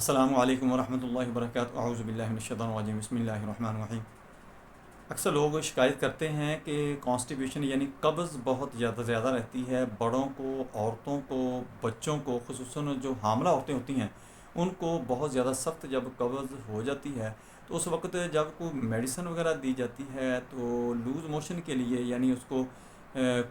अस्सलामु अलैकुम वरहमतुल्लाहि वबरकातुहू अऊज़ु बिल्लाहि मिनश शैतानिर रजीम बिस्मिल्लाहिर रहमानिर रहीम। अक्सर लोग शिकायत करते हैं कि कॉन्स्टिपेशन यानी कब्ज़ बहुत ज़्यादा रहती है। बड़ों को, औरतों को, बच्चों को, ख़ुसूसन जो हामला औरतें होती हैं उनको बहुत ज़्यादा सख्त जब कब्ज़ हो जाती है तो उस वक्त जब कोई मेडिसिन वगैरह दी जाती है तो लूज़ मोशन के लिए यानी उसको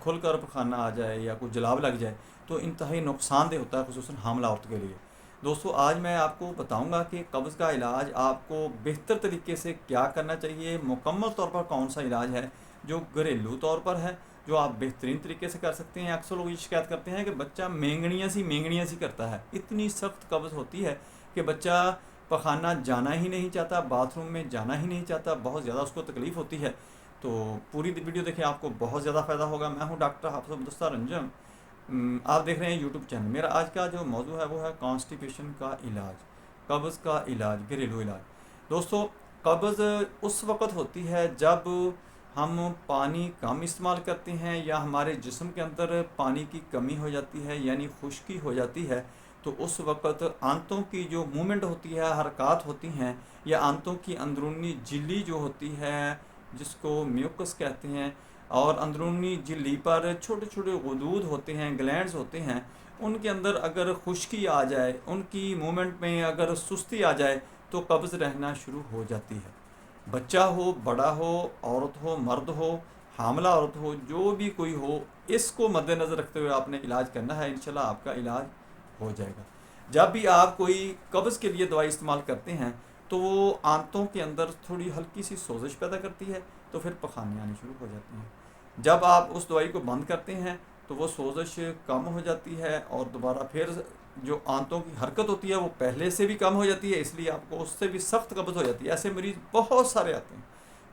खुल कर पखाना आ जाए या कोई जलाब लग जाए तो इंतहाई नुकसानदेह होता है, ख़ुसूसन हामला औरत के लिए। दोस्तों, आज मैं आपको बताऊंगा कि कब्ज़ का इलाज आपको बेहतर तरीके से क्या करना चाहिए, मुकम्मल तौर पर कौन सा इलाज है जो घरेलू तौर पर है, जो आप बेहतरीन तरीके से कर सकते हैं। अक्सर लोग ये शिकायत करते हैं कि बच्चा मेंगड़ियाँ सी करता है। इतनी सख्त कब्ज़ होती है कि बच्चा पखाना जाना ही नहीं चाहता, बाथरूम में जाना ही नहीं चाहता, बहुत ज़्यादा उसको तकलीफ़ होती है। तो पूरी वीडियो देखें, आपको बहुत ज़्यादा फ़ायदा होगा। मैं हूँ डॉक्टर हाफिज़ अब्दुस्सा रंजन। आप देख रहे हैं यूट्यूब चैनल। मेरा आज का जो मौजू है वो है कॉन्स्टिपेशन का इलाज, कब्ज़ का इलाज, घरेलू इलाज। दोस्तों, कब्ज़ उस वक़्त होती है जब हम पानी कम इस्तेमाल करते हैं या हमारे जिस्म के अंदर पानी की कमी हो जाती है यानी खुश्की हो जाती है। तो उस वक़्त आंतों की जो मूवमेंट होती है, हरकत होती हैं, या आंतों की अंदरूनी झिल्ली जो होती है जिसको म्यूकस कहते हैं, और अंदरूनी झिल्ली पर छोटे छोटे गुदूद होते हैं, ग्लैंड्स होते हैं, उनके अंदर अगर खुश्की आ जाए, उनकी मूवमेंट में अगर सुस्ती आ जाए तो कब्ज़ रहना शुरू हो जाती है। बच्चा हो, बड़ा हो, औरत हो, मर्द हो, हामला औरत हो, जो भी कोई हो, इसको मद्देनज़र रखते हुए आपने इलाज करना है। इंशाल्लाह आपका इलाज हो जाएगा। जब भी आप कोई कब्ज़ के लिए दवाई इस्तेमाल करते हैं तो वो आंतों के अंदर थोड़ी हल्की सी सोजिश पैदा करती है, तो फिर पखाने आने शुरू हो जाते हैं। जब आप उस दवाई को बंद करते हैं तो वो सोजिश कम हो जाती है और दोबारा फिर जो आंतों की हरकत होती है वो पहले से भी कम हो जाती है, इसलिए आपको उससे भी सख्त कब्ज़ हो जाती है। ऐसे मरीज़ बहुत सारे आते हैं,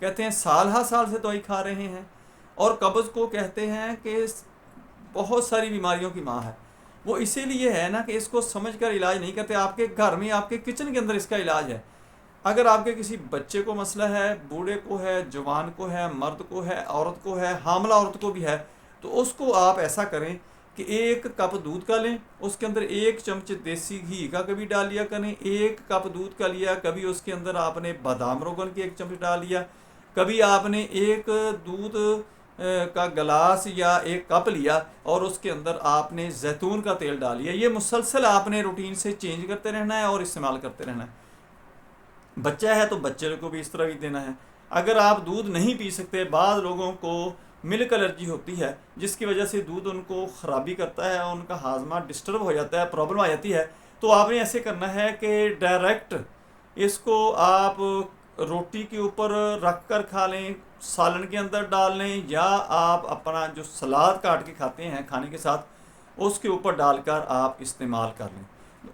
कहते हैं साल हा साल से दवाई खा रहे हैं और कब्ज़ को कहते हैं कि बहुत सारी बीमारियों की माँ है। वो इसीलिए है ना कि इसको समझकर इलाज नहीं करते। आपके घर में, आपके किचन के अंदर इसका इलाज है। अगर आपके किसी बच्चे को मसला है, बूढ़े को है, जवान को है, मर्द को है, औरत को है, हामला औरत को भी है, तो उसको आप ऐसा करें कि 1 कप दूध का लें, उसके अंदर 1 चम्मच देसी घी का कभी डाल लिया करें। 1 कप दूध का लिया, कभी उसके अंदर आपने बादाम रोगन की 1 चम्मच डाल लिया, कभी आपने एक दूध का गिलास या 1 कप लिया और उसके अंदर आपने जैतून का तेल डाल लिया। ये मुसलसल आपने रूटीन से चेंज करते रहना है और इस्तेमाल करते रहना है। बच्चा है तो बच्चे को भी इस तरह ही देना है। अगर आप दूध नहीं पी सकते, बाद लोगों को मिल्क एलर्जी होती है जिसकी वजह से दूध उनको ख़राबी करता है, उनका हाजमा डिस्टर्ब हो जाता है, प्रॉब्लम आ जाती है, तो आपने ऐसे करना है कि डायरेक्ट इसको आप रोटी के ऊपर रख कर खा लें, सालन के अंदर डाल लें, या आप अपना जो सलाद काट के खाते हैं खाने के साथ उसके ऊपर डालकर आप इस्तेमाल कर लें।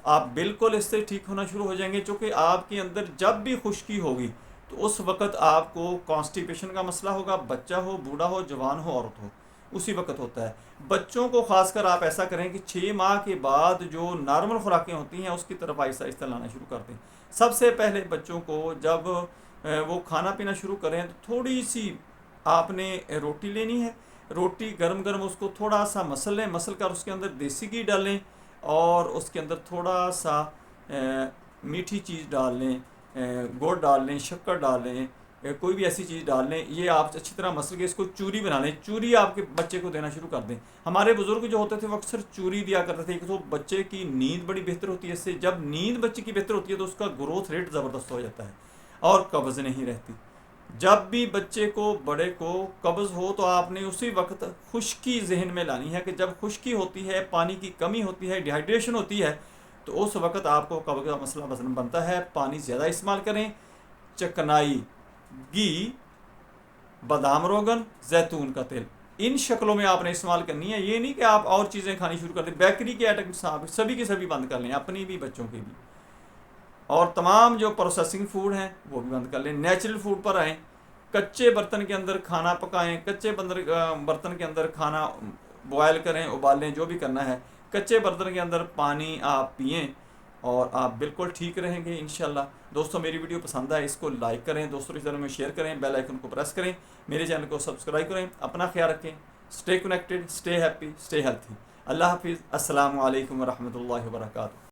आप बिल्कुल इससे ठीक होना शुरू हो जाएंगे। चूँकि आपके अंदर जब भी खुश्की होगी तो उस वक़्त आपको कॉन्स्टिपेशन का मसला होगा, बच्चा हो, बूढ़ा हो, जवान हो, औरत हो, उसी वक़्त होता है। बच्चों को ख़ासकर आप ऐसा करें कि 6 माह के बाद जो नॉर्मल खुराकें होती हैं उसकी तरफ आहिस्ता आहिस्ता लाना शुरू कर दें। सबसे पहले बच्चों को जब वो खाना पीना शुरू करें तो थोड़ी सी आपने रोटी लेनी है। रोटी गरम गरम उसको थोड़ा सा मसल लें, मसल कर उसके अंदर देसी घी डालें और उसके अंदर थोड़ा सा मीठी चीज़ डाल लें, गुड़ डाल लें, शक्कर डाल लें, कोई भी ऐसी चीज़ डाल लें। ये आप अच्छी तरह मसल के इसको चूरी बना लें। चूरी आपके बच्चे को देना शुरू कर दें। हमारे बुज़ुर्ग जो होते थे वो अक्सर चूरी दिया करते थे, तो बच्चे की नींद बड़ी बेहतर होती है इससे। जब नींद बच्चे की बेहतर होती है तो उसका ग्रोथ रेट ज़बरदस्त हो जाता है और कब्ज़ नहीं रहती। जब भी बच्चे को, बड़े को कब्ज़ हो तो आपने उसी वक्त खुश्की जहन में लानी है कि जब खुश्की होती है, पानी की कमी होती है, डिहाइड्रेशन होती है, तो उस वक्त आपको कब्ज़ का मसला बनता है। पानी ज़्यादा इस्तेमाल करें। चकनाई, घी, बादाम रोगन, जैतून का तेल, इन शक्लों में आपने इस्तेमाल करनी है। ये नहीं कि आप और चीज़ें खानी शुरू कर दें। बेकरी के आइटम सभी के सभी बंद कर लें, अपनी भी बच्चों की भी, और तमाम जो प्रोसेसिंग फूड हैं वो भी बंद कर लें। नेचुरल फूड पर आएँ। कच्चे बर्तन के अंदर खाना पकाएं, कच्चे बर्तन के अंदर खाना बॉयल करें, उबालें, जो भी करना है। कच्चे बर्तन के अंदर पानी आप पिएं और आप बिल्कुल ठीक रहेंगे इंशाल्लाह। दोस्तों, मेरी वीडियो पसंद आए इसको लाइक करें, दोस्तों के में शेयर करें, बेल आइकन को प्रेस करें, मेरे चैनल को सब्सक्राइब करें। अपना ख्याल रखें। Stay connected, stay happy, stay healthy. अल्लाह हाफिज़। अस्सलामु अलैकुम वरहमतुल्लाहि वबरकातुहू।